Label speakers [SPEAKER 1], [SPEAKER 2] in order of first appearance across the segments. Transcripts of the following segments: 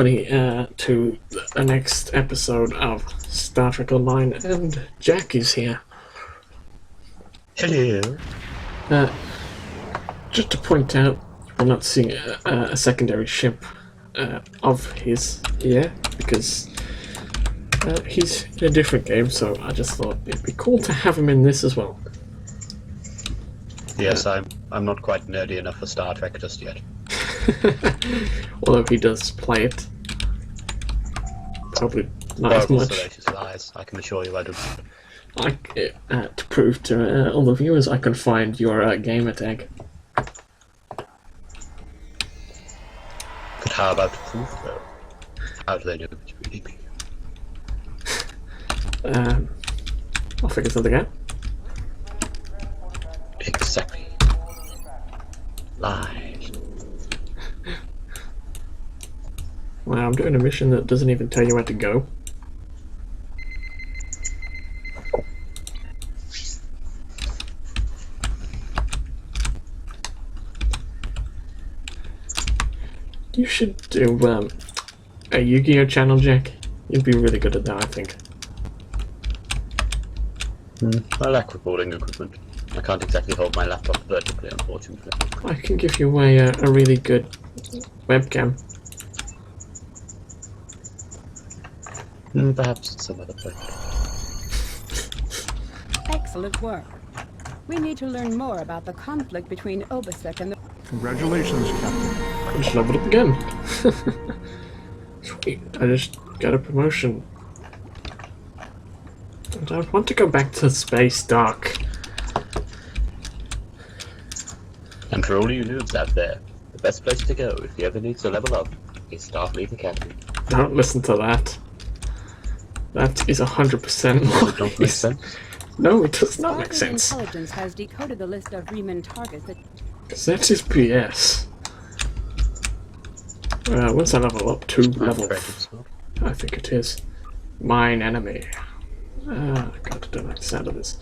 [SPEAKER 1] To the next episode of Star Trek Online, and Jack is here.
[SPEAKER 2] Hello.
[SPEAKER 1] Just to point out, we're not seeing a secondary ship of his here, because he's in a different game, so I just thought it'd be cool to have him in this as well.
[SPEAKER 2] Yes, I'm not quite nerdy enough for Star Trek just yet.
[SPEAKER 1] Although he does play it. Probably not as much.
[SPEAKER 2] Salacious lies, I can assure you I do.
[SPEAKER 1] To prove to all the viewers, I can find your gamer tag.
[SPEAKER 2] But how about proof, though? How do they know it's really me?
[SPEAKER 1] I'll figure something out.
[SPEAKER 2] Exactly. Lies.
[SPEAKER 1] Wow, I'm doing a mission that doesn't even tell you where to go. You should do a Yu-Gi-Oh channel, Jack. You'd be really good at that, I think.
[SPEAKER 2] I lack recording equipment. I can't exactly hold my laptop vertically, unfortunately.
[SPEAKER 1] I can give you a really good webcam.
[SPEAKER 2] Perhaps at some other point.
[SPEAKER 3] Excellent work. We need to learn more about the conflict between Obasek and the...
[SPEAKER 4] Congratulations, Captain.
[SPEAKER 1] I just leveled up again. Sweet, I just got a promotion. I don't want to go back to space, Doc.
[SPEAKER 2] And for all you noobs out there, the best place to go if you ever need to level up is Starfleet Academy.
[SPEAKER 1] Don't listen to that. That is 100%
[SPEAKER 2] Does it not make sense?
[SPEAKER 1] No, it does not make
[SPEAKER 3] Starfleet
[SPEAKER 1] sense.
[SPEAKER 3] Intelligence has decoded the list of Riemann targets that...
[SPEAKER 1] Because that is BS. Once I level up to
[SPEAKER 2] I'm
[SPEAKER 1] level...
[SPEAKER 2] afraid it's not.
[SPEAKER 1] I think it is. Mine enemy. God, I don't like the sound of this.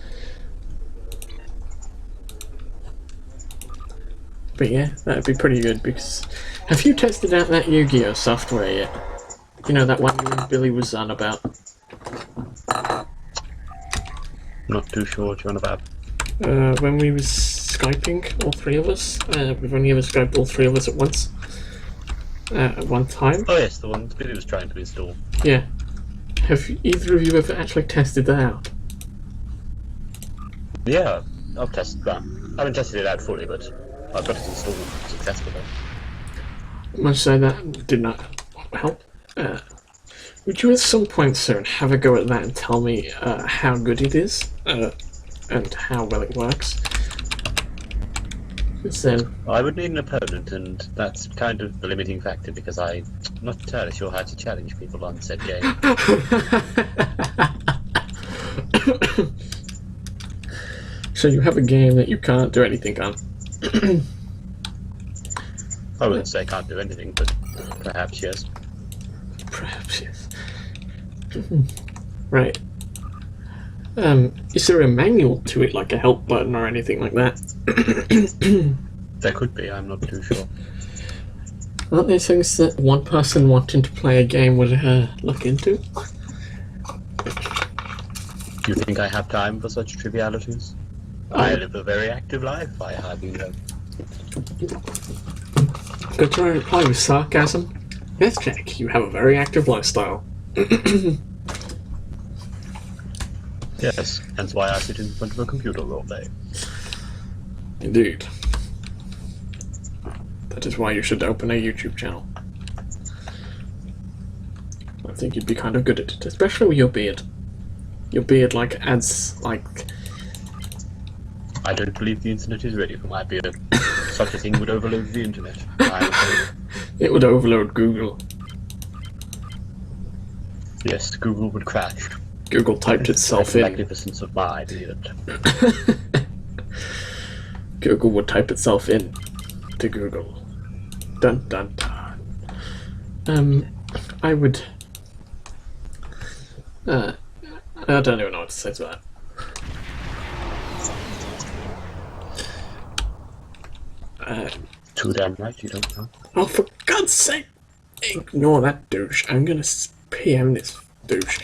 [SPEAKER 1] But yeah, that'd be pretty good, because... Have you tested out that Yu-Gi-Oh software yet? You know, that one you and Billy was on about?
[SPEAKER 2] Not too sure what you're on about.
[SPEAKER 1] When we was Skyping, all three of us. We've only ever Skyped all three of us at once. At one time.
[SPEAKER 2] Oh yes, the one Billy was trying to install.
[SPEAKER 1] Yeah. Have either of you ever actually tested that out?
[SPEAKER 2] Yeah, I've tested that. I haven't tested it out fully, but I've got it installed successfully.
[SPEAKER 1] I must say that did not help. Would you at some point soon have a go at that and tell me how good it is? And how well it works? Because then...
[SPEAKER 2] I would need an opponent, and that's kind of the limiting factor because I'm not entirely sure how to challenge people on said game.
[SPEAKER 1] So you have a game that you can't do anything on.
[SPEAKER 2] I wouldn't say can't do anything, but perhaps yes.
[SPEAKER 1] Perhaps, yes. Right. Is there a manual to it, like a help button or anything like that?
[SPEAKER 2] There could be, I'm not too sure.
[SPEAKER 1] Aren't there things that one person wanting to play a game would look into?
[SPEAKER 2] Do you think I have time for such trivialities? I live a very active life, I have you know.
[SPEAKER 1] Could try and reply with sarcasm. Yes, Jack, you have a very active lifestyle.
[SPEAKER 2] Yes, hence why I sit in front of a computer all day.
[SPEAKER 1] Indeed. That is why you should open a YouTube channel. I think you'd be kind of good at it, especially with your beard. Your beard, like, adds, like...
[SPEAKER 2] I don't believe the internet is ready for my beard. Such a thing would overload the internet. I'm afraid.
[SPEAKER 1] It would overload Google.
[SPEAKER 2] Yes, Google would crash.
[SPEAKER 1] Google typed itself
[SPEAKER 2] The
[SPEAKER 1] in.
[SPEAKER 2] magnificence of my beard.
[SPEAKER 1] Google would type itself in to Google. Dun dun dun. I would... I don't even know what to say to that.
[SPEAKER 2] Too damn right you don't know.
[SPEAKER 1] Oh, for God's sake! Ignore that douche. I'm gonna PM this douche.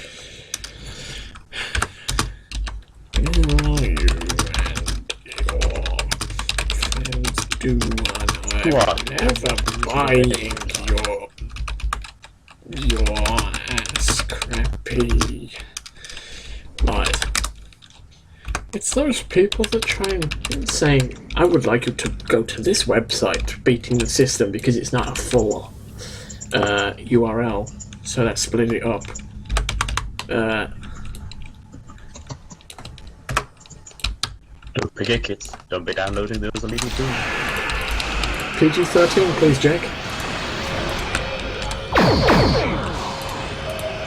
[SPEAKER 1] You and your friends do, and
[SPEAKER 2] What?
[SPEAKER 1] I'm never buying your ass crappy. Right. It's those people that try and say, I would like you to go to this website, beating the system because it's not a full URL, so let's split it up.
[SPEAKER 2] Don't forget, kids. Don't be downloading those illegal tools.
[SPEAKER 1] PG-13, please, Jack.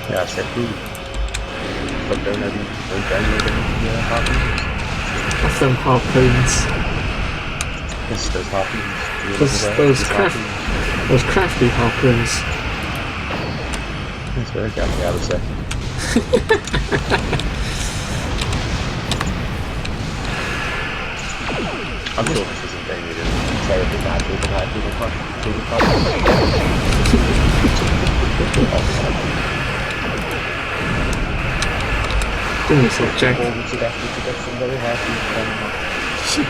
[SPEAKER 2] Yeah, I said food. But don't download any harpoons.
[SPEAKER 1] Off them harpoons.
[SPEAKER 2] Yes, those harpoons.
[SPEAKER 1] Those crafty harpoons.
[SPEAKER 2] That's very crafty, I would say. I'm sure this isn't any of the terribly bad
[SPEAKER 1] Give me some, Jack.
[SPEAKER 2] Or we should actually get some very happy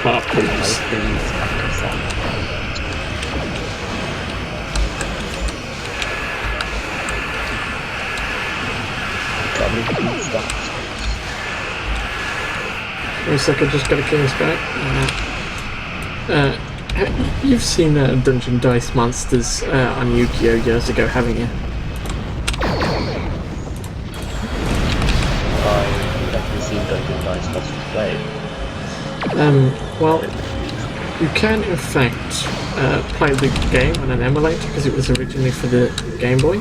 [SPEAKER 1] Harpoons. Wait a second, just gotta kill this guy. You've seen Dungeon Dice Monsters on Yu-Gi-Oh! Years ago, haven't you?
[SPEAKER 2] I've definitely seen Dungeon Dice Monsters play.
[SPEAKER 1] Well, you can in fact play the game on an emulator because it was originally for the Game Boy.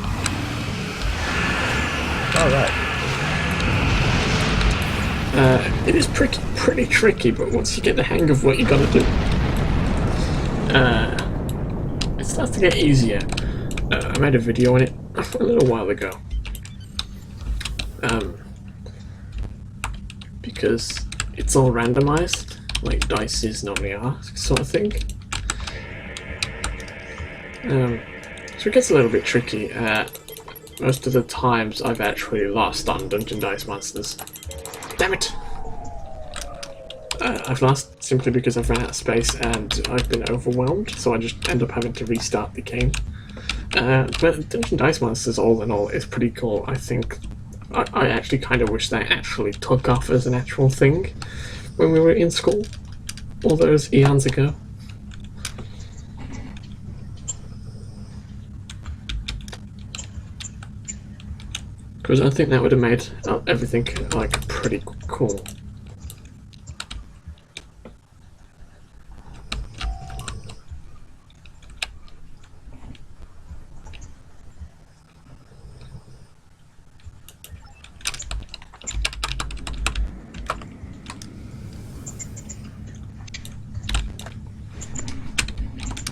[SPEAKER 2] Alright.
[SPEAKER 1] It is pretty tricky, but once you get the hang of what you gotta do, it starts to get easier. I made a video on it a little while ago. Because it's all randomized, like dices normally are, sort of thing. So it gets a little bit tricky. Most of the times I've actually lost on Dungeon Dice Monsters. Damn it! I've lost simply because I've run out of space and I've been overwhelmed, so I just end up having to restart the game. But Dungeon Dice Monsters, all in all, is pretty cool. I think I actually kind of wish they actually took off as an actual thing when we were in school, all those eons ago. Because I think that would have made everything like pretty cool.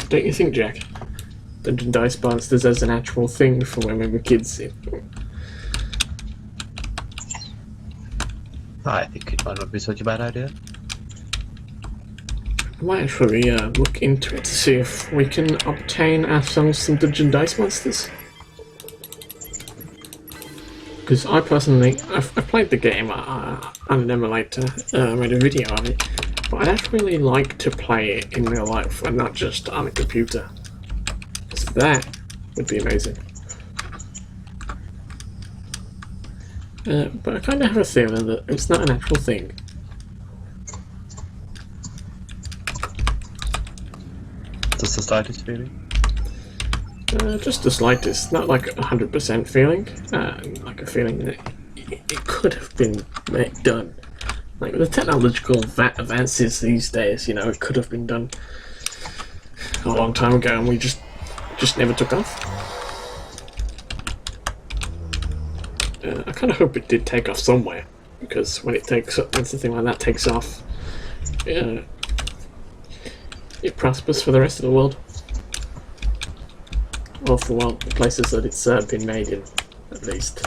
[SPEAKER 1] Don't you think, Jack? Dungeon Dice Monsters as an actual thing for when we were kids.
[SPEAKER 2] I think it might not be such a bad idea.
[SPEAKER 1] I might actually look into it to see if we can obtain ourselves some Dungeon Dice Monsters. Because I personally, I've played the game on an emulator, I made a video of it, but I'd actually like to play it in real life and not just on a computer. Because that would be amazing. But I kind of have a feeling that it's not an actual thing.
[SPEAKER 2] Just the slightest feeling?
[SPEAKER 1] Just the slightest, not like 100% feeling. Like a feeling that it could have been done. Like the technological advances these days, you know, it could have been done a long time ago, and we just never took off. I kind of hope it did take off somewhere, because when something like that takes off, it prospers for the rest of the world. Or for the places that it's been made in, at least.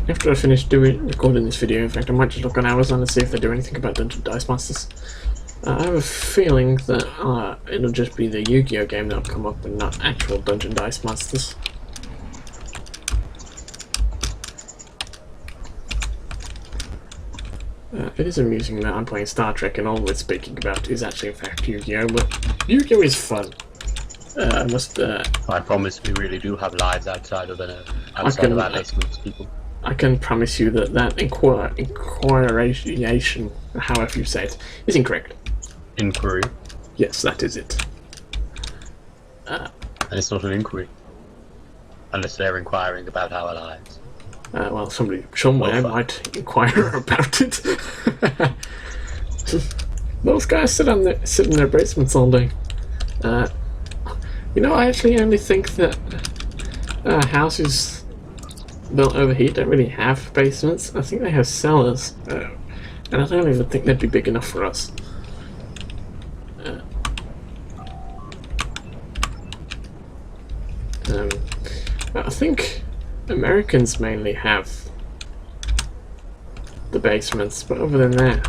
[SPEAKER 1] after I finish recording this video, in fact, I might just look on Amazon and see if they do anything about Dungeon Dice Masters. I have a feeling that it'll just be the Yu-Gi-Oh game that'll come up and not actual Dungeon Dice Masters. It is amusing that I'm playing Star Trek and all we're speaking about is actually in fact Yu-Gi-Oh, but Yu-Gi-Oh is fun. I must.
[SPEAKER 2] I promise we really do have lives outside of our basements, people.
[SPEAKER 1] I can promise you that inquiration, however you say it, is incorrect.
[SPEAKER 2] Inquiry?
[SPEAKER 1] Yes, that is it.
[SPEAKER 2] And it's not an inquiry. Unless they're inquiring about our lives.
[SPEAKER 1] Well, somebody somewhere might inquire about it. Those guys sit in their basements all day. You know, I actually only think that houses built over here don't really have basements. I think they have cellars, and I don't even think they'd be big enough for us. I think Americans mainly have the basements, but other than that,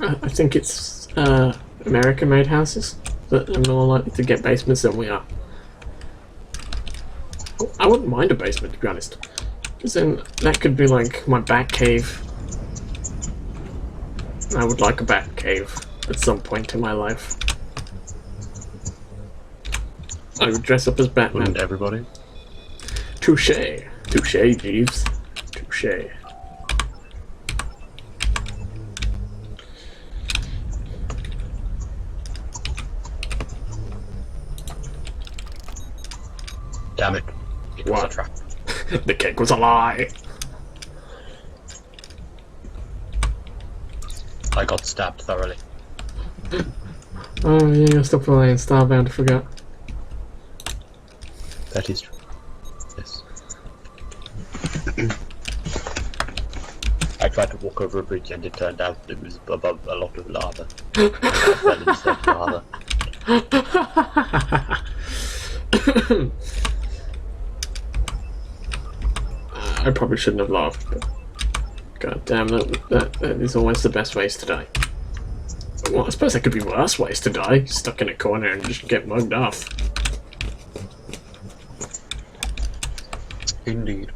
[SPEAKER 1] I think it's American-made houses that are more likely to get basements than we are. I wouldn't mind a basement, to be honest, because then that could be like my bat cave. I would like a bat cave at some point in my life. I would dress up as Batman.
[SPEAKER 2] Wouldn't everybody?
[SPEAKER 1] Touche. Touche, Jeeves. Touche.
[SPEAKER 2] Damn it. It was a trap.
[SPEAKER 1] The cake was a lie.
[SPEAKER 2] I got stabbed thoroughly.
[SPEAKER 1] Oh yeah, you're still playing Starbound, I forgot.
[SPEAKER 2] That is true. Yes. I tried to walk over a bridge and it turned out it was above a lot of lava. I fell into lava.
[SPEAKER 1] I probably shouldn't have laughed, but god damn, that is always the best ways to die. Well, I suppose there could be worse ways to die. Stuck in a corner and just get mugged off.
[SPEAKER 2] Indeed.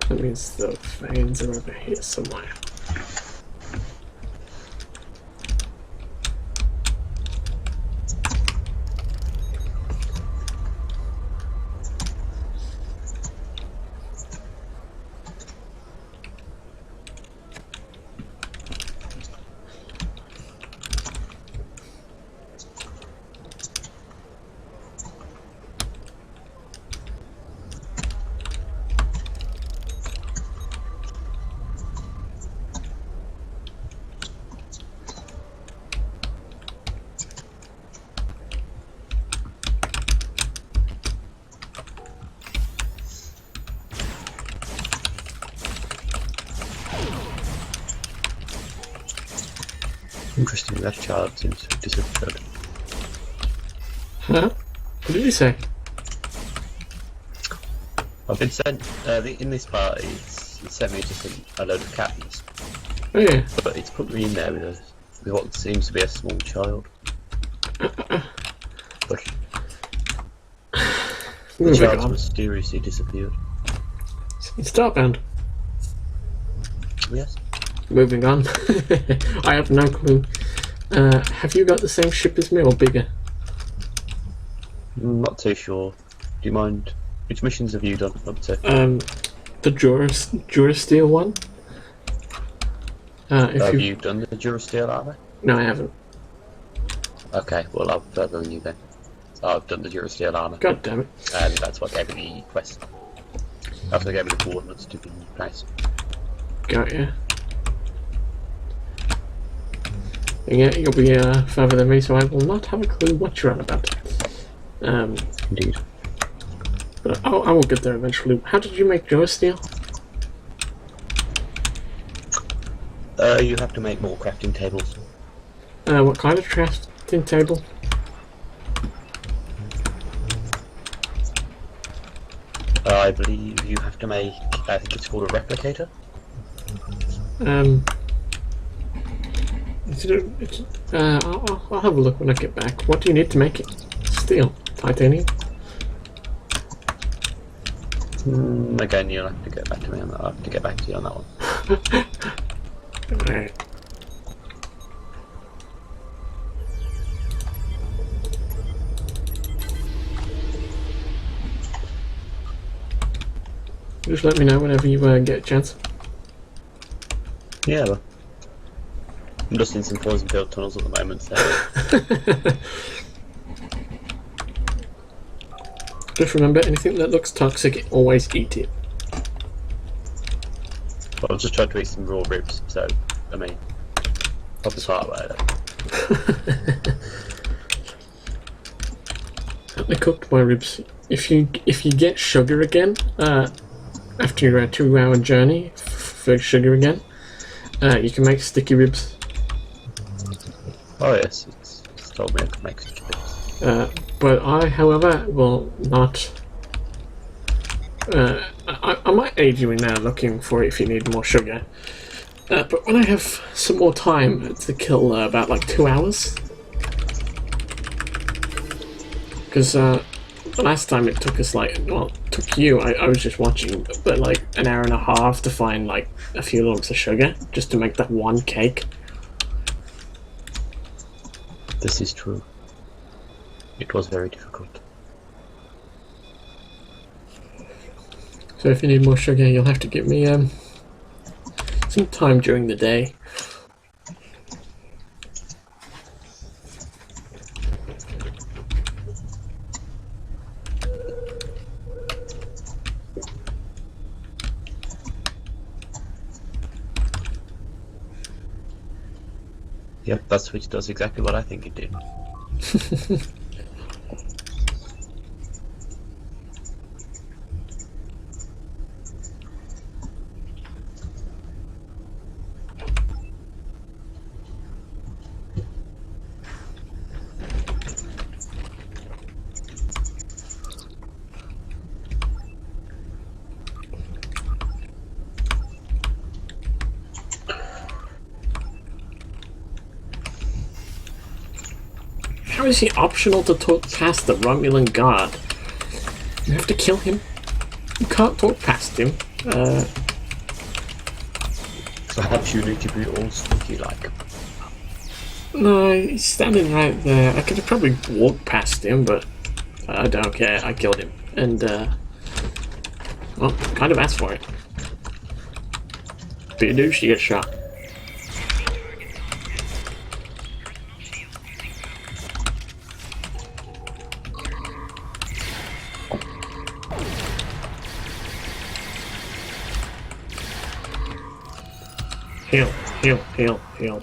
[SPEAKER 1] That means the fans are over here somewhere.
[SPEAKER 2] Interesting, that child seems to have disappeared.
[SPEAKER 1] Huh? What did you say?
[SPEAKER 2] I've been sent, in this party, it's sent me just a load of captains.
[SPEAKER 1] Oh yeah.
[SPEAKER 2] But it's put me in there with what seems to be a small child. But the
[SPEAKER 1] Moving
[SPEAKER 2] child
[SPEAKER 1] on.
[SPEAKER 2] mysteriously disappeared.
[SPEAKER 1] It's Starbound.
[SPEAKER 2] Yes.
[SPEAKER 1] Moving on. I have no clue. Have you got the same ship as me or bigger?
[SPEAKER 2] Not too sure. Do you mind? Which missions have you done up to?
[SPEAKER 1] The Durasteel one.
[SPEAKER 2] Have you done the Durasteel armor?
[SPEAKER 1] No, I haven't.
[SPEAKER 2] Okay, well I'm further than you then. So I've done the Durasteel armor.
[SPEAKER 1] God damn it.
[SPEAKER 2] And that's what gave me the quest. After they gave me the coordinates to be nice.
[SPEAKER 1] Got ya. And yeah, you'll be further than me, so I will not have a clue what you're on about.
[SPEAKER 2] Indeed.
[SPEAKER 1] But I will get there eventually. How did you make yours, Steel?
[SPEAKER 2] You have to make more crafting tables.
[SPEAKER 1] What kind of crafting table?
[SPEAKER 2] I believe you have to make, I think it's called a replicator.
[SPEAKER 1] I'll have a look when I get back. What do you need to make it? Steel? Titanium?
[SPEAKER 2] Again, you'll have to get back to me on that. I'll have to get back to you on that one.
[SPEAKER 1] Alright. Just let me know whenever you get a chance.
[SPEAKER 2] Yeah, well, I'm just in some frozen field tunnels at the moment, so
[SPEAKER 1] Just remember, anything that looks toxic, always eat it.
[SPEAKER 2] I'll just try to eat some raw ribs. So, I mean, probably start about it.
[SPEAKER 1] I cooked my ribs. If you get sugar again, after your 2-hour journey for sugar again, you can make sticky ribs.
[SPEAKER 2] Oh yes, it's told me I can make sticky ribs.
[SPEAKER 1] But I, however, will not. I might aid you in looking for it if you need more sugar. But when I have some more time to kill, about like 2 hours, because the last time it took us it took you. I was just watching, but like an hour and a half to find like a few lumps of sugar just to make that one cake.
[SPEAKER 2] This is true. It was very difficult.
[SPEAKER 1] So if you need more sugar, you'll have to give me some time during the day.
[SPEAKER 2] Yep, that switch does exactly what I think it did.
[SPEAKER 1] How is he optional to talk past the Romulan guard? You have to kill him. You can't talk past him.
[SPEAKER 2] Perhaps you need to be all sneaky like.
[SPEAKER 1] No, he's standing right there. I could have probably walked past him, but I don't care. I killed him. And, well, kind of asked for it. But you do, she gets shot. Heal, heal, heal, heal.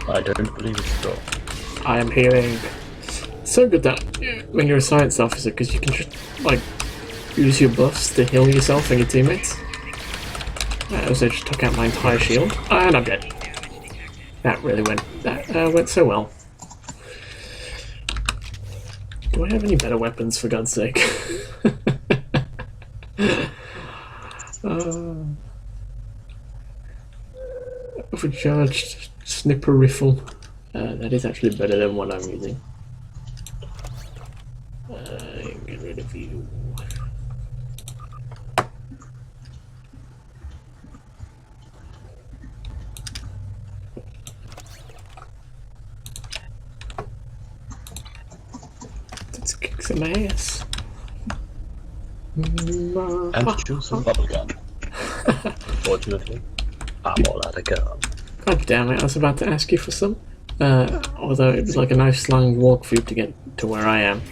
[SPEAKER 2] I don't believe it's true.
[SPEAKER 1] I am healing. It's so good that when you're a science officer, because you can just, like, use your buffs to heal yourself and your teammates. As I just took out my entire shield. And I'm dead. That really went so well. Do I have any better weapons, for God's sake? Overcharged snipper rifle. That is actually better than what I'm using. Get rid of you. Let's kick some ass.
[SPEAKER 2] And chew some bubblegum. Unfortunately, I'm all out of gum.
[SPEAKER 1] God damn it, I was about to ask you for some. Although it was like a nice long walk for you to get to where I am.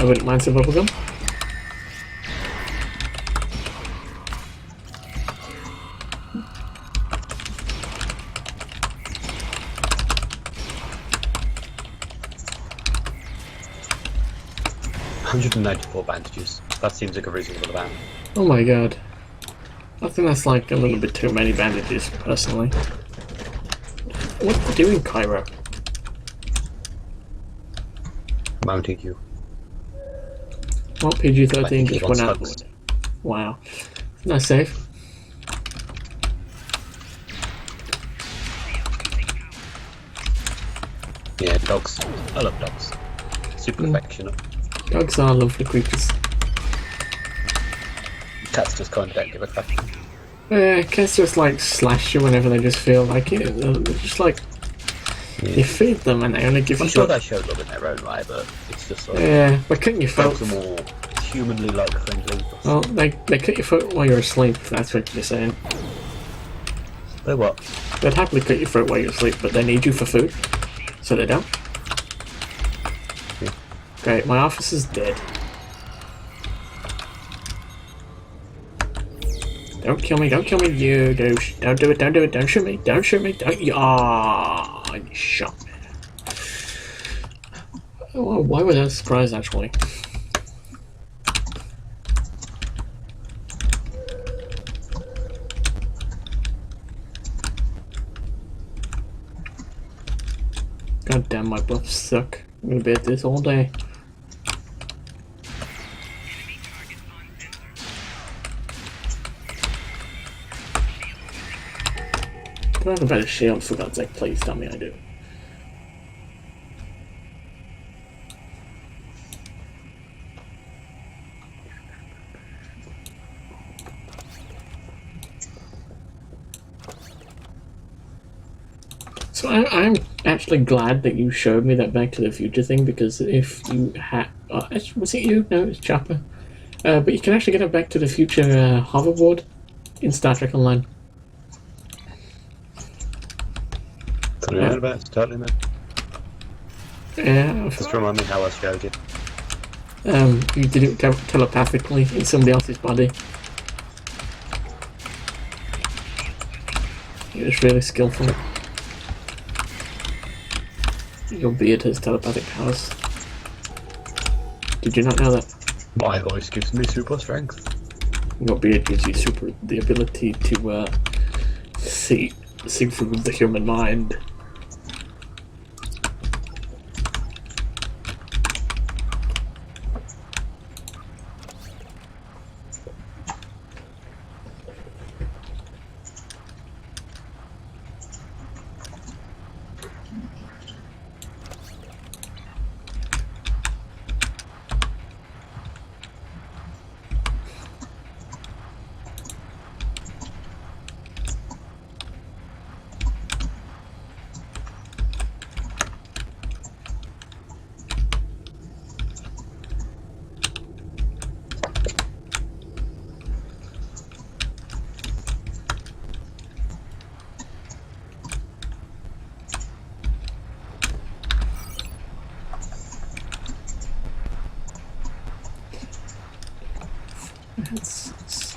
[SPEAKER 1] I wouldn't mind some bubblegum.
[SPEAKER 2] $194 bandages. That seems like a reasonable amount.
[SPEAKER 1] Oh my god. I think that's like a little bit too many bandages, personally. What are you doing, Cairo?
[SPEAKER 2] Mounting you.
[SPEAKER 1] Well,
[SPEAKER 2] I
[SPEAKER 1] PG-13
[SPEAKER 2] think
[SPEAKER 1] just
[SPEAKER 2] he
[SPEAKER 1] went
[SPEAKER 2] wants
[SPEAKER 1] out.
[SPEAKER 2] hugs.
[SPEAKER 1] Wow. Isn't that safe?
[SPEAKER 2] Yeah, dogs. I love dogs. Super affectionate.
[SPEAKER 1] Dogs are lovely creatures.
[SPEAKER 2] Cats just kind of don't give a crap.
[SPEAKER 1] Cats just like slash you whenever they just feel like it. They're just like, you feed them and they only give
[SPEAKER 2] I'm
[SPEAKER 1] you
[SPEAKER 2] sure
[SPEAKER 1] food.
[SPEAKER 2] they show love in their own way, but it's just like
[SPEAKER 1] Yeah, but couldn't you foot?
[SPEAKER 2] dogs are more humanly like friendly.
[SPEAKER 1] Well, they cut your foot while you're asleep, if that's what you're saying.
[SPEAKER 2] They what?
[SPEAKER 1] They'd happily cut your foot while you're asleep, but they need you for food. So they don't.
[SPEAKER 2] Yeah.
[SPEAKER 1] Great, my office is dead. Don't kill me, you douche. Don't do it, don't shoot me, don't shoot me, don't you. Ah, you shot me. Oh, why was I surprised, actually? God damn, my buffs suck. I'm gonna be at this all day. Do I have a better shield, for God's sake? Please tell me I do. So I'm actually glad that you showed me that Back to the Future thing, because if you had... was it you? No, it was Chopper. But you can actually get a Back to the Future hoverboard in Star Trek Online.
[SPEAKER 2] Totally right about it. Totally, man.
[SPEAKER 1] Yeah,
[SPEAKER 2] Just remind me how I showed you.
[SPEAKER 1] you did it telepathically in somebody else's body. It was really skillful. Your beard has telepathic powers. Did you not know that?
[SPEAKER 2] My voice gives me super strength.
[SPEAKER 1] Your beard gives you the ability to see through the human mind.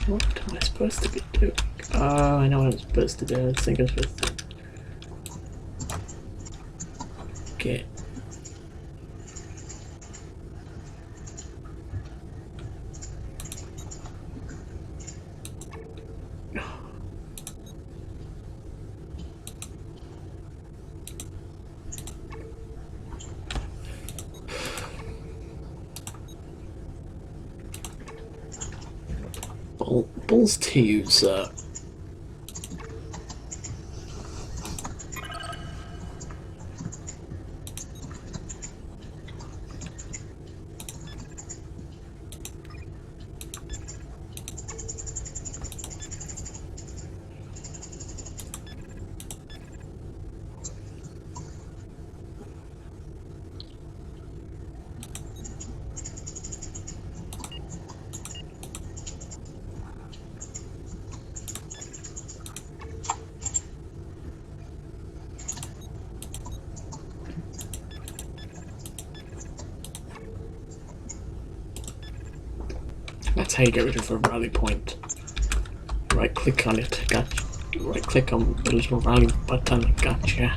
[SPEAKER 1] What am I supposed to be doing? Oh, I know what I'm supposed to do. I think I'm supposed to get... balls to you, sir. That's how you get rid of a rally point. Right click on it, gotcha. Right click on the little rally button, gotcha.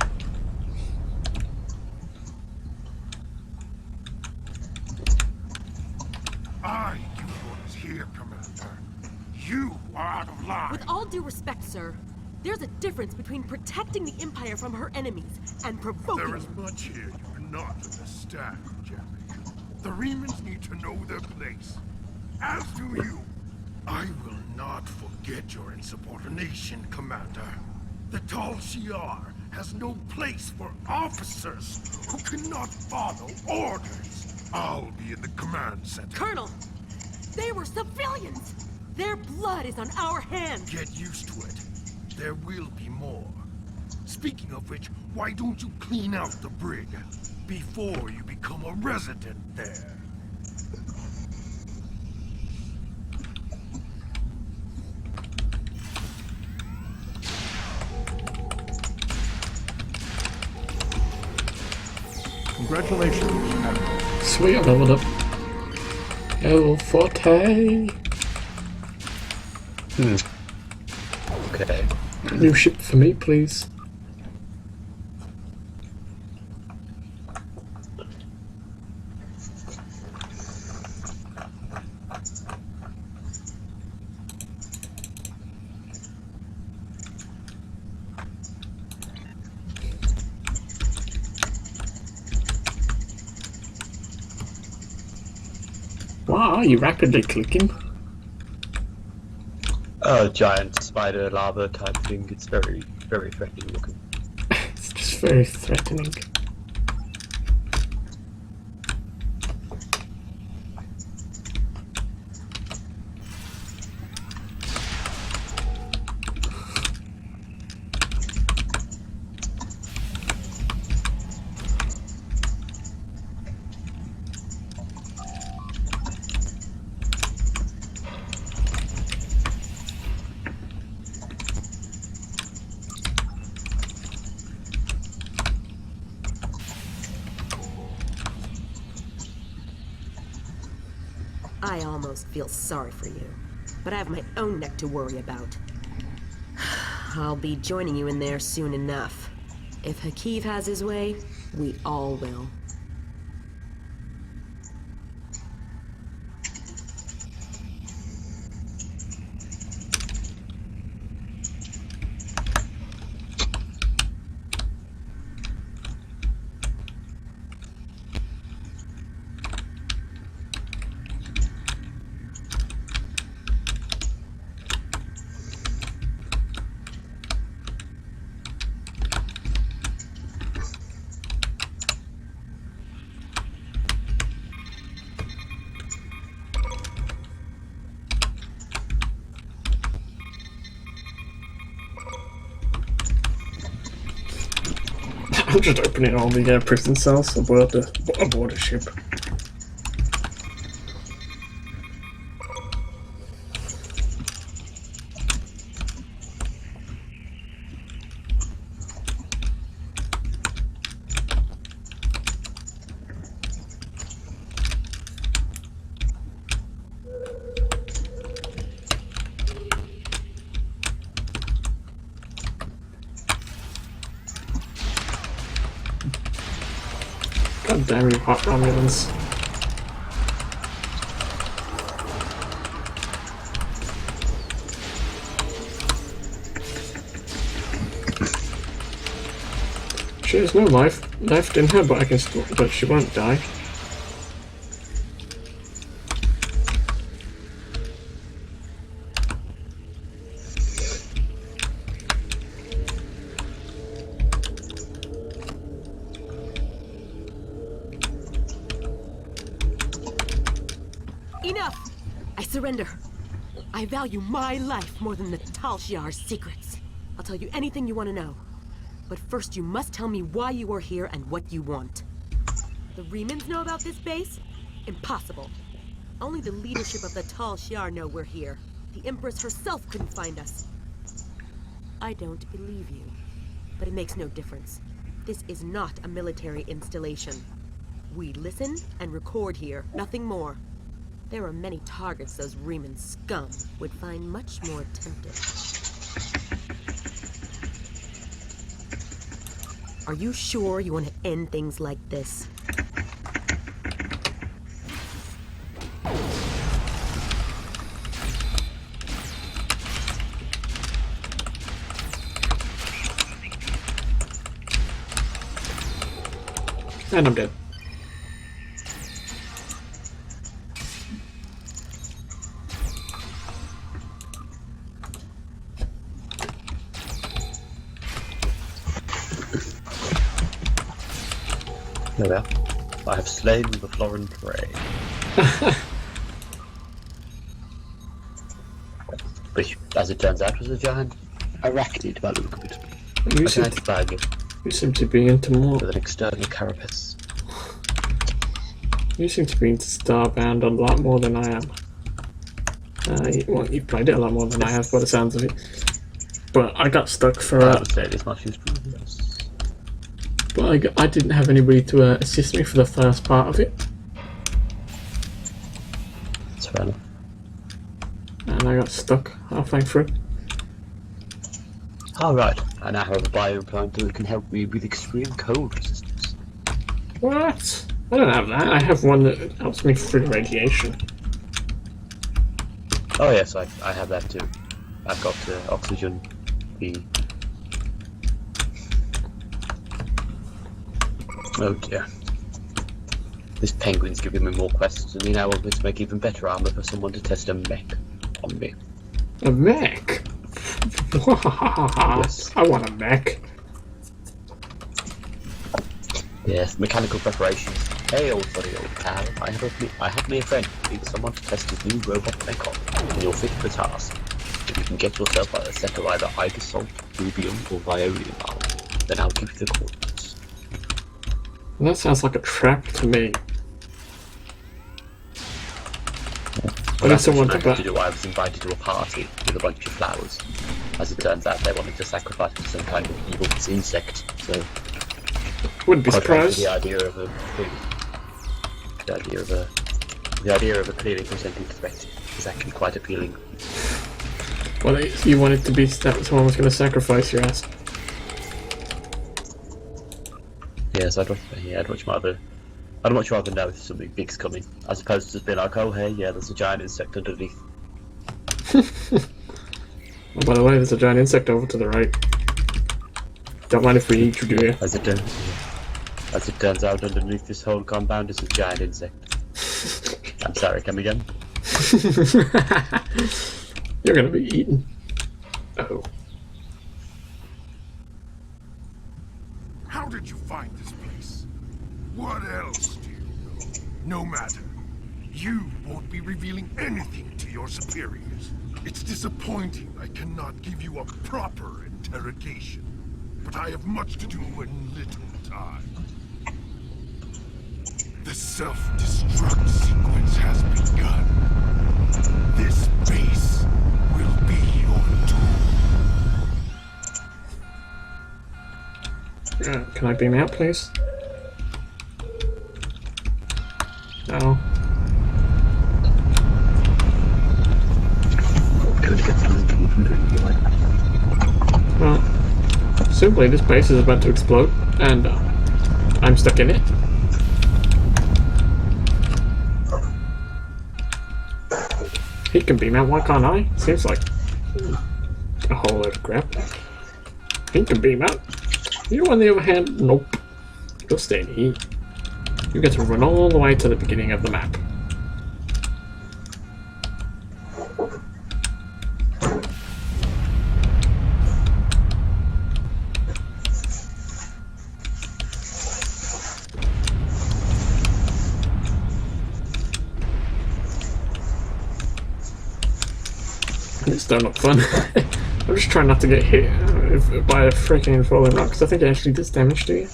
[SPEAKER 4] I do what is here, Commander. You are out of line.
[SPEAKER 5] With all due respect, sir, there's a difference between protecting the Empire from her enemies and provoking
[SPEAKER 4] There is
[SPEAKER 5] them.
[SPEAKER 4] much here you cannot understand, Jerry. The Remans need to know their place. As do you. I will not forget your insubordination, Commander. The Tal Shiar has no place for officers who cannot follow orders. I'll be in the command center.
[SPEAKER 5] Colonel, they were civilians! Their blood is on our hands!
[SPEAKER 4] Get used to it. There will be more. Speaking of which, why don't you clean out the brig before you become a resident there?
[SPEAKER 6] Congratulations, Admiral.
[SPEAKER 1] Sweet, I leveled up. Level 40.
[SPEAKER 2] Okay.
[SPEAKER 1] New ship for me, please. Wow, are you rapidly clicking?
[SPEAKER 2] Giant spider lava type thing. It's very, very threatening looking.
[SPEAKER 1] It's just very threatening.
[SPEAKER 5] I almost feel sorry for you, but I have my own neck to worry about. I'll be joining you in there soon enough. If Hakiv has his way, we all will.
[SPEAKER 1] I'm just opening all the prison cells aboard the ship. God damn you, hot Romulans. She has no life left in her, but but she won't die.
[SPEAKER 5] Enough! I surrender. I value my life more than the Tal Shiar's secrets. I'll tell you anything you want to know. But first you must tell me why you are here and what you want. The Remans know about this base? Impossible. Only the leadership of the Tal Shiar know we're here. The Empress herself couldn't find us. I don't believe you. But it makes no difference. This is not a military installation. We listen and record here, nothing more. There are many targets those Riemann scum would find much more tempting. Are you sure you want to end things like this?
[SPEAKER 1] And I'm dead.
[SPEAKER 2] There we are. I have slain the Florin prey. Which, as it turns out, was a giant arachnid by the look of it.
[SPEAKER 1] You
[SPEAKER 2] A
[SPEAKER 1] seem,
[SPEAKER 2] giant bug
[SPEAKER 1] you seem to be into more.
[SPEAKER 2] with an external carapace.
[SPEAKER 1] You seem to be into Starbound a lot more than I am. Well, you've played it a lot more than I have by the sounds of it. But I got stuck for
[SPEAKER 2] I would say this much is progress.
[SPEAKER 1] but I didn't have anybody to assist me for the first part of it.
[SPEAKER 2] That's fair enough.
[SPEAKER 1] And I got stuck halfway through.
[SPEAKER 2] Alright, I now have a bioimplant that can help me with extreme cold resistance.
[SPEAKER 1] What? I don't have that. I have one that helps me through radiation.
[SPEAKER 2] Oh yes, I have that too. I've got oxygen, the... Oh dear. This penguin's giving me more quests and he now wants me to make even better armor for someone to test a mech on me.
[SPEAKER 1] A mech?
[SPEAKER 2] Yes.
[SPEAKER 1] I want a mech.
[SPEAKER 2] Yes, mechanical preparations. Hey old buddy, old pal, I have me a friend who needs someone to test his new robot mech on, and you'll fit the task. If you can get yourself a set of either Ibisalt, Rubium, or Viorium armor, then I'll give you the coordinates.
[SPEAKER 1] Well, that sounds like a trap to me. I need someone to
[SPEAKER 2] to do. I was invited to a party with a bunch of flowers. As it turns out, they wanted to sacrifice to some kind of evil insect, so
[SPEAKER 1] Wouldn't be
[SPEAKER 2] contrary to
[SPEAKER 1] surprised.
[SPEAKER 2] the idea of the idea of a clearly presented threat is actually quite appealing.
[SPEAKER 1] Well, you wanted to be that someone was going to sacrifice your ass.
[SPEAKER 2] Yes, I'd much rather know if something big's coming, as opposed to just being like, oh hey, yeah, there's a giant insect underneath.
[SPEAKER 1] Oh, by the way, there's a giant insect over to the right. Don't mind if we introduce you.
[SPEAKER 2] As it turns out, underneath this whole compound is a giant insect. I'm sorry, come again?
[SPEAKER 1] You're going to be eaten. Oh.
[SPEAKER 4] How did you find this place? What else do you know? No matter. You won't be revealing anything to your superiors. It's disappointing I cannot give you a proper interrogation. But I have much to do in little time. The self-destruct sequence has begun. This base will be your doom.
[SPEAKER 1] Can I beam out, please? No. Well, simply this base is about to explode, and I'm stuck in it. He can beam out, why can't I? Seems like a whole load of crap. He can beam out. You, on the other hand, nope. You'll stay in here. You get to run all the way to the beginning of the map. It's still not fun. I'm just trying not to get hit by a freaking falling rock, because I think it actually does damage to you.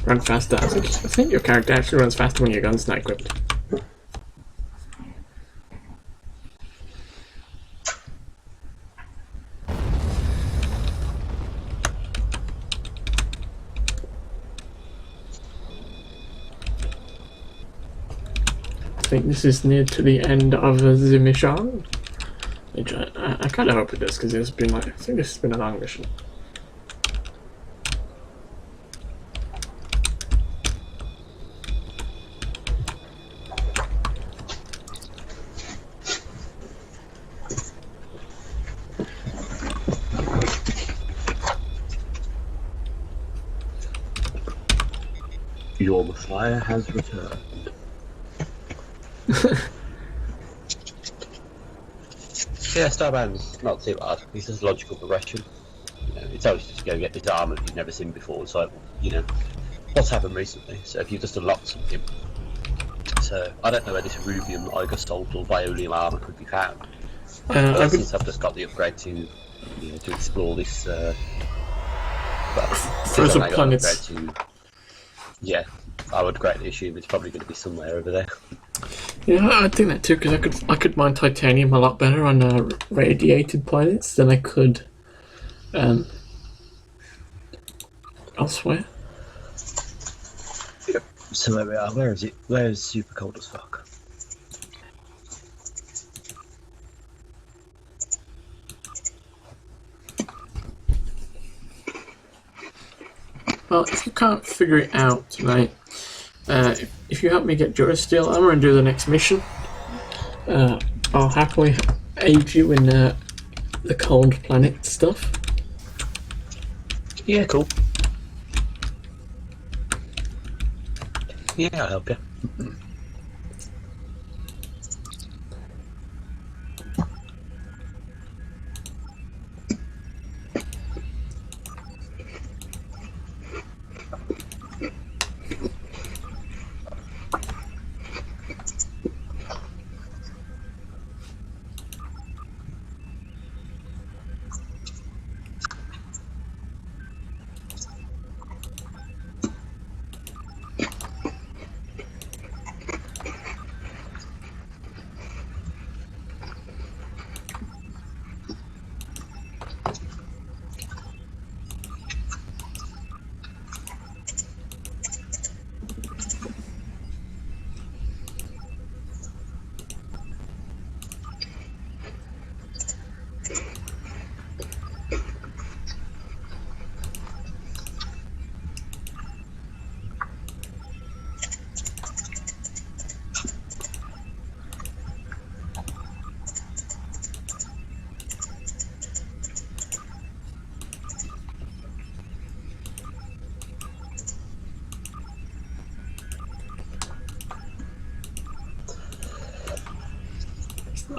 [SPEAKER 1] Run faster. I think your character actually runs faster when your gun's not equipped. think this is near to the end of the mission. Which I kind of hope it is, because it's been like, I think this has been a long mission.
[SPEAKER 2] Your Messiah has returned. Yeah, Starman's not too bad. He's just logical progression. You know, it's always just go get this armor that you've never seen before. It's like, you know, what's happened recently? So if you just unlocked something. So I don't know where this rubium, Igosalt, or Violium armor could be found. Since I've just got the upgrade to, you know, to explore this.
[SPEAKER 1] Frozen planets.
[SPEAKER 2] Yeah, I would greatly assume it's probably going to be somewhere over there.
[SPEAKER 1] Yeah, I think that too, because I could mine titanium a lot better on radiated planets than I could elsewhere.
[SPEAKER 2] So there we are. Where is it? Where is super cold as fuck?
[SPEAKER 1] Well, if you can't figure it out tonight, if you help me get Durasteel, I'm going to do the next mission. I'll happily aid you in the cold planet stuff.
[SPEAKER 2] Yeah, cool. Yeah, I'll help you.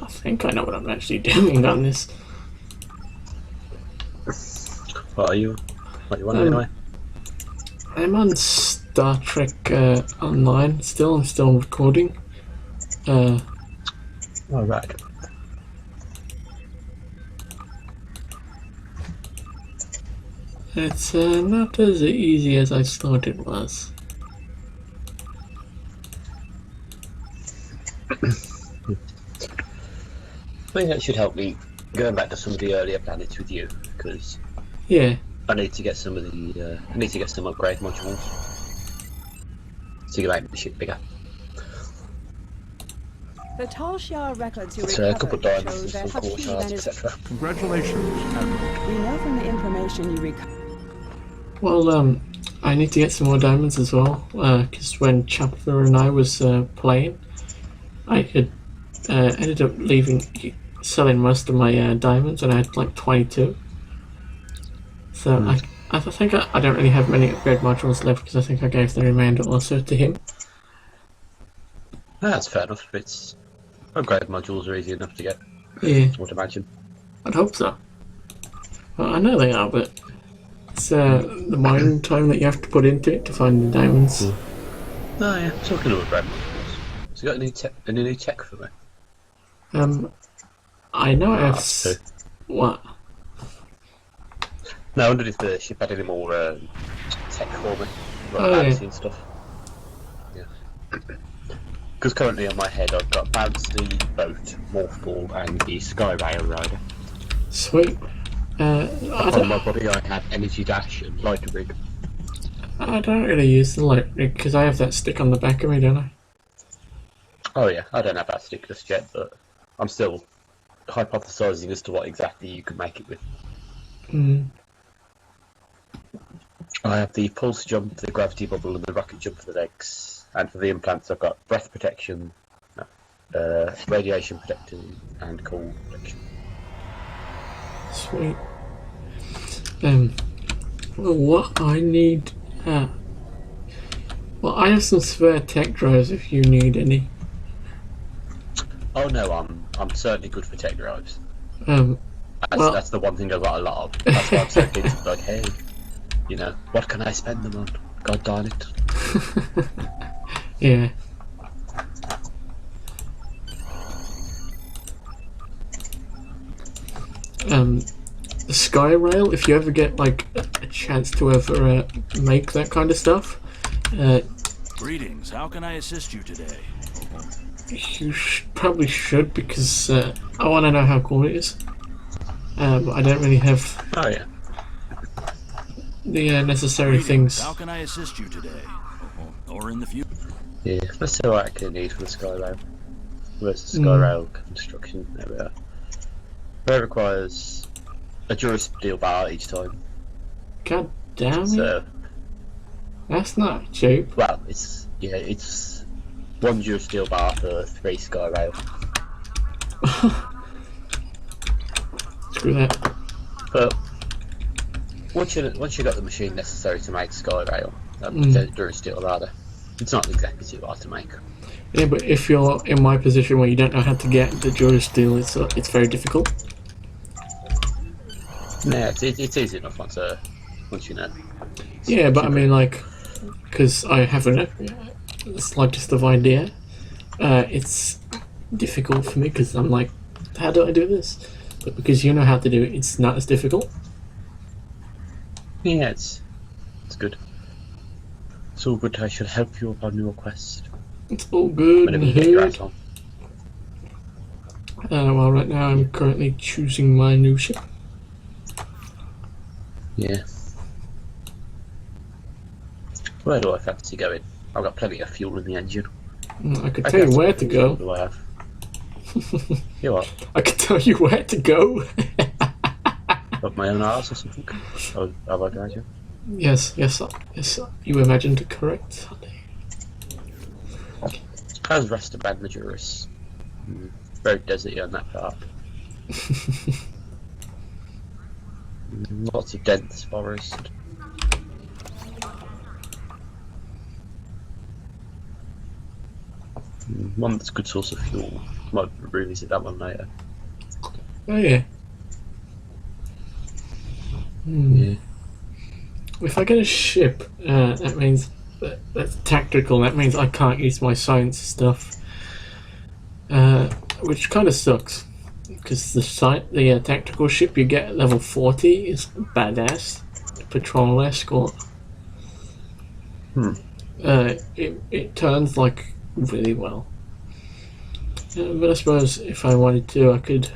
[SPEAKER 1] I think I know what I'm actually doing on this.
[SPEAKER 2] What are you? What you on anyway?
[SPEAKER 1] I'm on Star Trek Online still. I'm still recording.
[SPEAKER 2] Oh, right.
[SPEAKER 1] It's not as easy as I thought it was.
[SPEAKER 2] I think that should help me going back to some of the earlier planets with you, because
[SPEAKER 1] Yeah.
[SPEAKER 2] I need to get some of the I need to get some upgrade modules to make the ship bigger.
[SPEAKER 3] The Tal Shiar records you
[SPEAKER 2] So a couple
[SPEAKER 3] recovered
[SPEAKER 2] of
[SPEAKER 3] show
[SPEAKER 2] diamonds
[SPEAKER 3] that
[SPEAKER 2] and some core
[SPEAKER 3] Hakeem
[SPEAKER 2] shards,
[SPEAKER 3] and his...
[SPEAKER 2] etc.
[SPEAKER 6] Congratulations, Admiral.
[SPEAKER 3] We know from the information you recovered.
[SPEAKER 1] Well, I need to get some more diamonds as well, because when Chapter and I was playing, I had ended up selling most of my diamonds, and I had like 22. So I think I don't really have many upgrade modules left, because I think I gave the remainder also to him.
[SPEAKER 2] That's fair enough. It's upgrade modules are easy enough to get,
[SPEAKER 1] Yeah,
[SPEAKER 2] I would imagine.
[SPEAKER 1] I'd hope so. Well, I know they are, but it's the mining time that you have to put into it to find the diamonds.
[SPEAKER 2] Oh yeah, talking of upgrade modules. Has you got any new tech for me?
[SPEAKER 1] I know I have
[SPEAKER 2] two.
[SPEAKER 1] what?
[SPEAKER 2] No, I wondered if the ship had any more tech for me, like
[SPEAKER 1] Oh, yeah.
[SPEAKER 2] fancy and stuff. Yeah. Because currently on my head I've got Bounce the Boat, Morph Ball, and the Sky Rail Rider.
[SPEAKER 1] Sweet. I
[SPEAKER 2] On my body I have Energy Dash and Lighter Rig.
[SPEAKER 1] don't really use the light rig because I have that stick on the back of me, don't I?
[SPEAKER 2] Oh yeah, I don't know about stickless yet, but I'm still hypothesizing as to what exactly you could make it with.
[SPEAKER 1] Mm.
[SPEAKER 2] I have the pulse jump, the gravity bubble, and the rocket jump for the legs. And for the implants, I've got breath protection, radiation protection, and cold protection.
[SPEAKER 1] Sweet. Well, what I need. Well, I have some spare tech drives if you need any.
[SPEAKER 2] Oh no, I'm certainly good for tech drives.
[SPEAKER 1] Well-
[SPEAKER 2] That's the one thing I've got a lot of. That's why I'm so keen to be like, hey, you know, what can I spend them on? God darn it.
[SPEAKER 1] Yeah. The Sky Rail, if you ever get like a chance to ever make that kind of stuff,
[SPEAKER 6] Greetings. How can I assist you today?
[SPEAKER 1] you probably should, because I want to know how cool it is. But I don't really have
[SPEAKER 2] Oh yeah.
[SPEAKER 1] the necessary
[SPEAKER 6] Greetings.
[SPEAKER 1] things.
[SPEAKER 6] How can I assist you today? Or in the future?
[SPEAKER 2] Yeah, let's see what I actually need for the Skyrail. Where's the Skyrail construction? There we are. It requires a Durasteel bar each time.
[SPEAKER 1] God damn it.
[SPEAKER 2] So,
[SPEAKER 1] That's not cheap.
[SPEAKER 2] well, it's one Durasteel bar for 3 Skyrail.
[SPEAKER 1] Screw that.
[SPEAKER 2] But once you got the machine necessary to make Skyrail, the Durasteel rather, it's not exactly too hard to make.
[SPEAKER 1] Yeah, but if you're in my position where you don't know how to get the Durasteel, it's very difficult.
[SPEAKER 2] Yeah, it's easy enough once you know.
[SPEAKER 1] Yeah, but I mean, like, because I haven't the slightest of idea, it's difficult for me because I'm like, how do I do this? But because you know how to do it, it's not as difficult.
[SPEAKER 2] Yeah, it's good. It's all good. I should help you upon your quest.
[SPEAKER 1] It's all good
[SPEAKER 2] Whenever
[SPEAKER 1] and
[SPEAKER 2] you get your
[SPEAKER 1] good.
[SPEAKER 2] ass on.
[SPEAKER 1] Well, right now I'm currently choosing my new ship.
[SPEAKER 2] Yeah. Where do I fancy going? I've got plenty of fuel in the engine.
[SPEAKER 1] I could tell you where to
[SPEAKER 2] What
[SPEAKER 1] go.
[SPEAKER 2] do I have? You what?
[SPEAKER 1] I could tell you where to go.
[SPEAKER 2] Up my own arse or something? Oh, have I got you?
[SPEAKER 1] Yes, you imagined it correct.
[SPEAKER 2] How's Restaban Majoris? Very deserty on that part. Lots of dense forest. One that's a good source of fuel. Might revisit that one later.
[SPEAKER 1] Oh yeah.
[SPEAKER 2] Yeah.
[SPEAKER 1] If I get a ship, that means that's tactical. That means I can't use my science stuff, which kind of sucks. Because the tactical ship you get at level 40 is badass. Patrol escort. It turns like really well. But I suppose if I wanted to, I could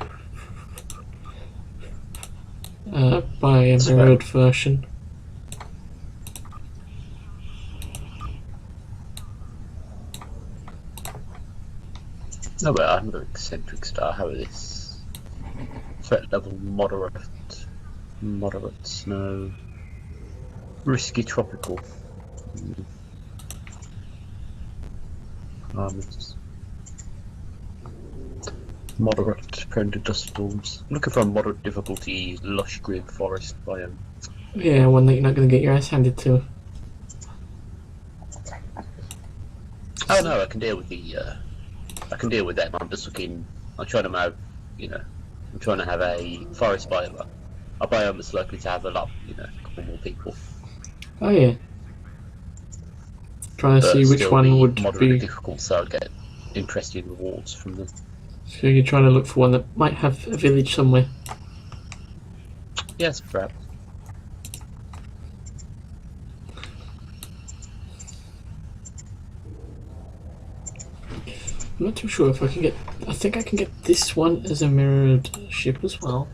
[SPEAKER 1] buy a mirrored version.
[SPEAKER 2] No, but another eccentric star. How is this? Threat level moderate. Moderate snow. Risky tropical. Armors. Moderate prone to dust storms. Looking for a moderate difficulty, lush green forest biome.
[SPEAKER 1] Yeah, one that you're not going to get your ass handed to.
[SPEAKER 2] Oh no, I can deal with the. I can deal with them. I'm just looking. I'm trying to have, I'm trying to have a forest biome. A biome that's likely to have a lot, couple more people.
[SPEAKER 1] Oh yeah. Trying to
[SPEAKER 2] But
[SPEAKER 1] see which
[SPEAKER 2] still
[SPEAKER 1] one
[SPEAKER 2] be
[SPEAKER 1] would
[SPEAKER 2] moderately
[SPEAKER 1] be.
[SPEAKER 2] difficult, so I'll get interesting rewards from them.
[SPEAKER 1] So you're trying to look for one that might have a village somewhere.
[SPEAKER 2] Yes, perhaps.
[SPEAKER 1] I'm not too sure if I can get. I think I can get this one as a mirrored ship as well.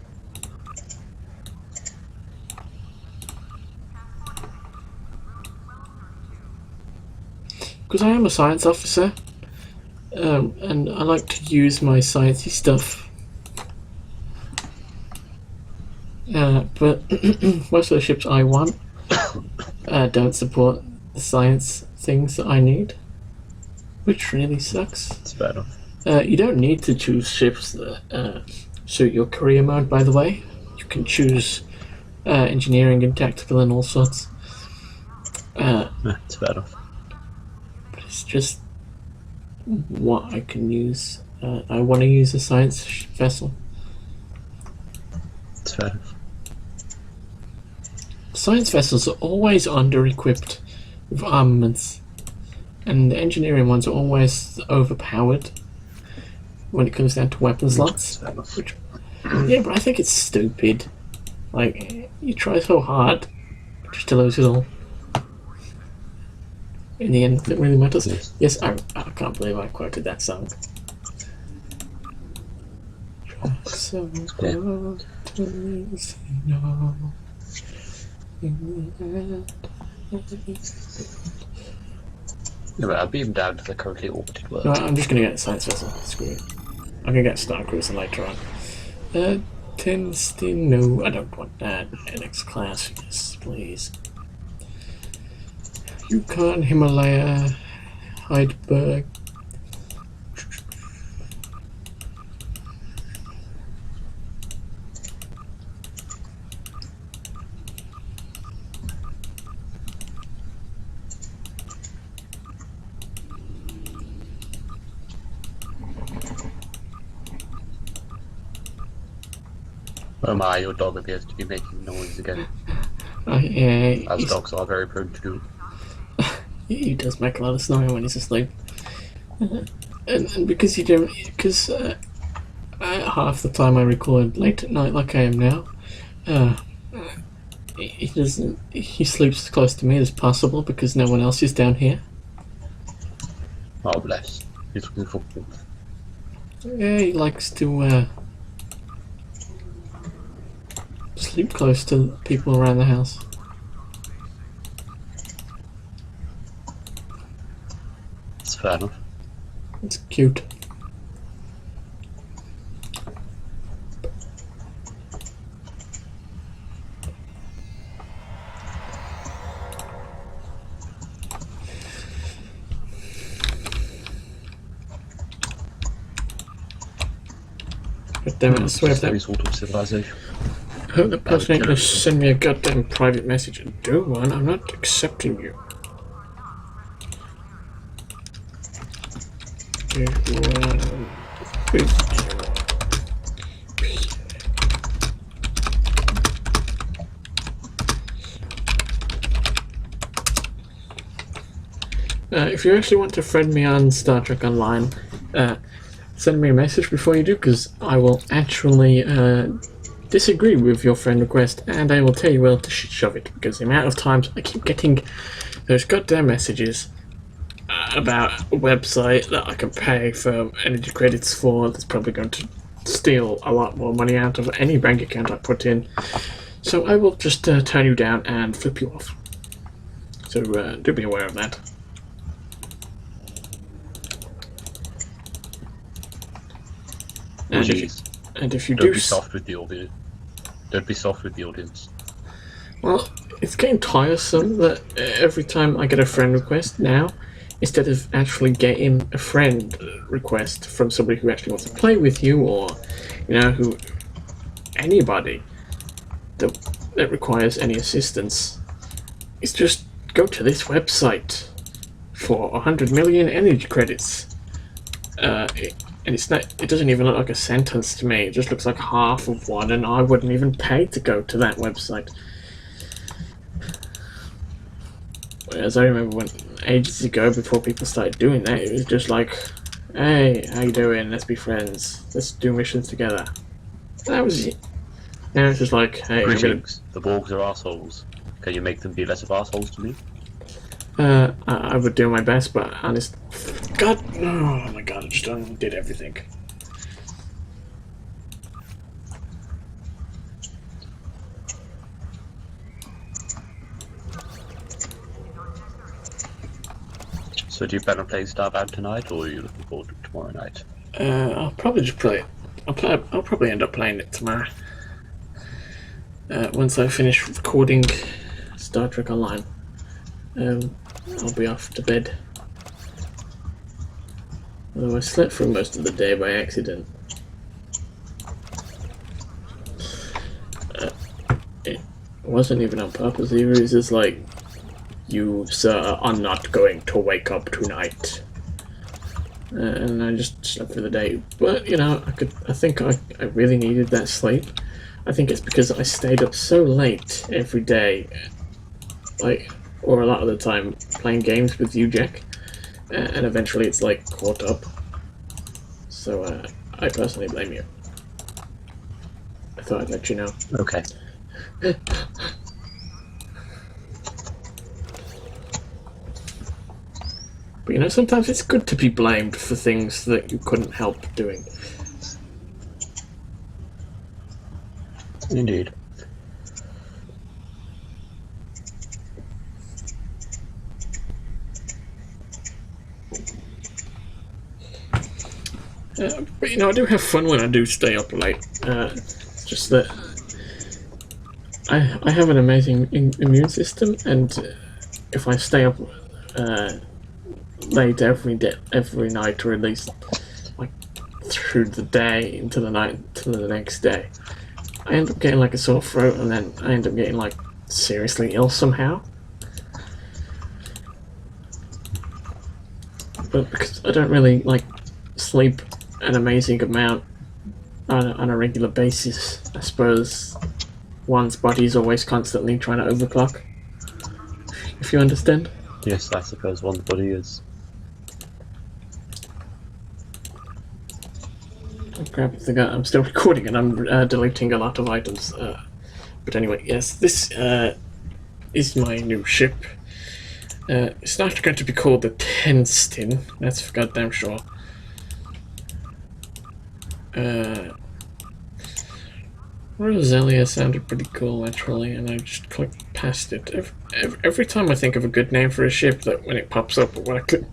[SPEAKER 1] Because I am a science officer, and I like to use my sciencey stuff. But most of the ships I want don't support the science things that I need, which really sucks.
[SPEAKER 2] It's fair enough.
[SPEAKER 1] You don't need to choose ships that suit your career mode, by the way. You can choose engineering and tactical and all sorts.
[SPEAKER 2] It's fair enough.
[SPEAKER 1] But it's just what I can use. I want to use a science vessel.
[SPEAKER 2] It's fair enough.
[SPEAKER 1] Science vessels are always under-equipped with armaments, and the engineering ones are always overpowered when it comes down to weapon
[SPEAKER 2] It's
[SPEAKER 1] slots.
[SPEAKER 2] fair enough.
[SPEAKER 1] Which, yeah, but I think it's stupid. Like, you try so hard just to lose it all. In the end, it really matters.
[SPEAKER 2] Yes.
[SPEAKER 1] Yes, I can't believe I quoted that song. So hard to lose it all.
[SPEAKER 2] Yeah, but I'll beam down to the currently orbited world.
[SPEAKER 1] No, I'm just gonna get a science vessel. Screw it. I'm gonna get Star Cruiser later on. 10 Stin. No, I don't want that. NX class, yes, please. Yukon, Himalaya, Heidelberg.
[SPEAKER 2] Oh my, your dog appears to be making noise again.
[SPEAKER 1] Yeah,
[SPEAKER 2] As dogs are very prone to do.
[SPEAKER 1] he does make a lot of snoring when he's asleep. And because you don't, because half the time I record late at night, like I am now, he doesn't. He sleeps as close to me as possible because no one else is down here.
[SPEAKER 2] Oh bless. He's looking for
[SPEAKER 1] Yeah, he likes to sleep close to people around the house.
[SPEAKER 2] It's fair enough.
[SPEAKER 1] It's cute. God damn it, I swear if
[SPEAKER 2] It's any
[SPEAKER 1] that
[SPEAKER 2] sort of civilization.
[SPEAKER 1] I hope the person ain't gonna send me a goddamn private message and do one. I'm not accepting you. If you actually want to friend me on Star Trek Online, send me a message before you do, because I will actually disagree with your friend request, and I will tell you where to shove it, because the amount of times I keep getting those goddamn messages about a website that I can pay for energy credits for that's probably going to steal a lot more money out of any bank account I put in. So I will just turn you down and flip you off. So do be aware of that.
[SPEAKER 2] Jeez.
[SPEAKER 1] And if you
[SPEAKER 2] Don't
[SPEAKER 1] do
[SPEAKER 2] be soft with the audience. Don't be soft with the audience.
[SPEAKER 1] well, it's getting tiresome that every time I get a friend request now, instead of actually getting a friend request from somebody who actually wants to play with you, or who anybody that requires any assistance, it's just go to this website for 100 million energy credits. And it's not. It doesn't even look like a sentence to me. It just looks like half of one, and I wouldn't even pay to go to that website. Whereas I remember when ages ago, before people started doing that, it was just like, "Hey, how you doing? Let's be friends. Let's do missions together." That was it. Now it's just like, "Hey, I'm gonna."
[SPEAKER 2] Greetings. The Borgs are assholes. Can you make them be less of assholes to me?
[SPEAKER 1] I would do my best, but honest, God, oh my God, I just undid everything.
[SPEAKER 2] So do you plan on playing Starbound tonight, or are you looking forward to it tomorrow night?
[SPEAKER 1] I'll probably just play it. I'll probably end up playing it tomorrow. Once I finish recording Star Trek Online, I'll be off to bed. Although I slept through most of the day by accident. It wasn't even on purpose either. It's just like, you, sir, are not going to wake up tonight. And I just slept for the day. But, you know, I think I really needed that sleep. I think it's because I stayed up so late every day, like, or a lot of the time, playing games with you, Jack, and eventually it's like caught up. So I personally blame you. I thought I'd let you know.
[SPEAKER 2] Okay.
[SPEAKER 1] But you know, sometimes it's good to be blamed for things that you couldn't help doing.
[SPEAKER 2] Indeed.
[SPEAKER 1] But you know, I do have fun when I do stay up late. It's just that I have an amazing immune system, and if I stay up late every night, or at least like through the day into the night to the next day, I end up getting like a sore throat, and then I end up getting like seriously ill somehow. But because I don't really like sleep an amazing amount on a regular basis, I suppose one's body's always constantly trying to overclock. If you understand.
[SPEAKER 2] Yes, I suppose one's body is.
[SPEAKER 1] Crap, I think I'm still recording and I'm deleting a lot of items. But anyway, yes, this is my new ship. It's not going to be called the Tenstin, that's for goddamn sure. Roselia sounded pretty cool actually, and I just clicked past it. Every time I think of a good name for a ship, that when it pops up or when I click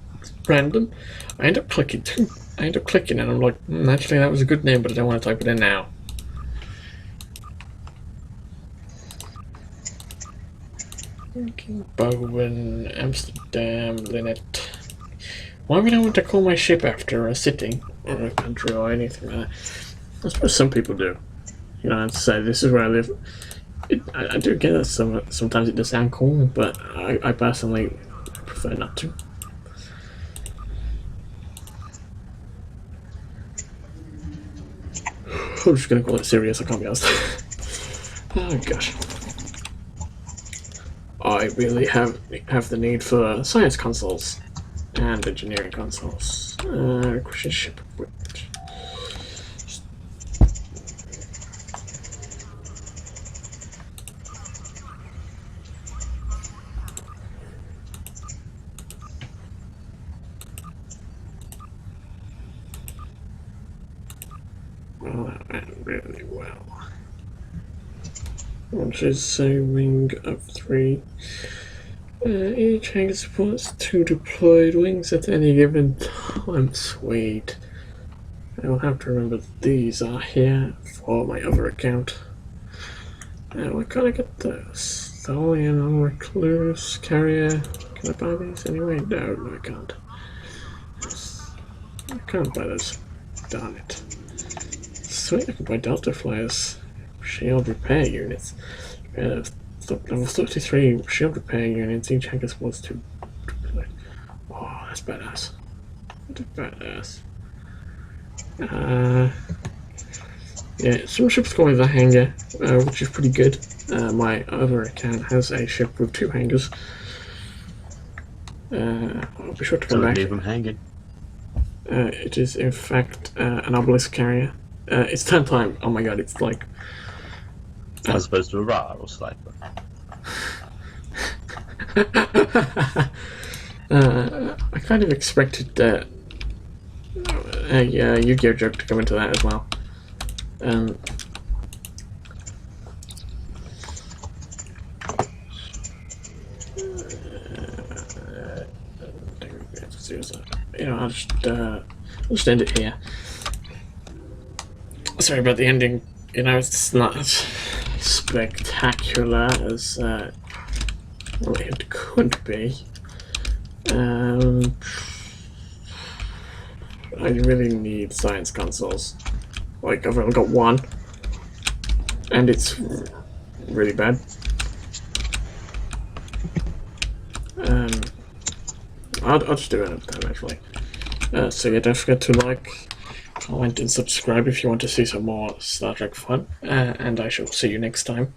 [SPEAKER 1] random, I end up clicking too. I end up clicking and I'm like, actually that was a good name, but I don't want to type it in now. Bowen, Amsterdam, Linnet. Why would I want to call my ship after a city or a country or anything like that? I suppose some people do. You know, I'd say this is where I live. I do get that sometimes it does sound cool, but I personally prefer not to. I'm just gonna call it serious, I can't be asked. Oh gosh. I really have the need for science consoles and engineering consoles. Christian ship equipped. Well, that went really well. Which is a wing of 3. Each hangar supports 2 deployed wings at any given time. Sweet. I'll have to remember that these are here for my other account. What can I get those? Tholian, Recluse, Carrier. Can I buy these anyway? No, I can't. I can't buy those. Darn it. Sweet, I can buy Delta Flyers. Shield repair units. Level 33 shield repair units. Each hangar supports 2. Oh, that's badass. That's badass. Yeah, some ships call me the hangar, which is pretty good. My other account has a ship with 2 hangars. I'll be sure to come back.
[SPEAKER 2] Leave them hanging.
[SPEAKER 1] It is in fact an obelisk carrier. It's 10 time. Oh my god, it's like.
[SPEAKER 2] As opposed to a RAR or sniper.
[SPEAKER 1] I kind of expected a Yu-Gi-Oh joke to come into that as well. I'll just end it here. Sorry about the ending. You know, it's not as spectacular as well, it could be. I really need science consoles. Like, I've only got one, and it's really bad. I'll just do it another time, actually. So yeah, don't forget to like, comment, and subscribe if you want to see some more Star Trek fun. And I shall see you next time.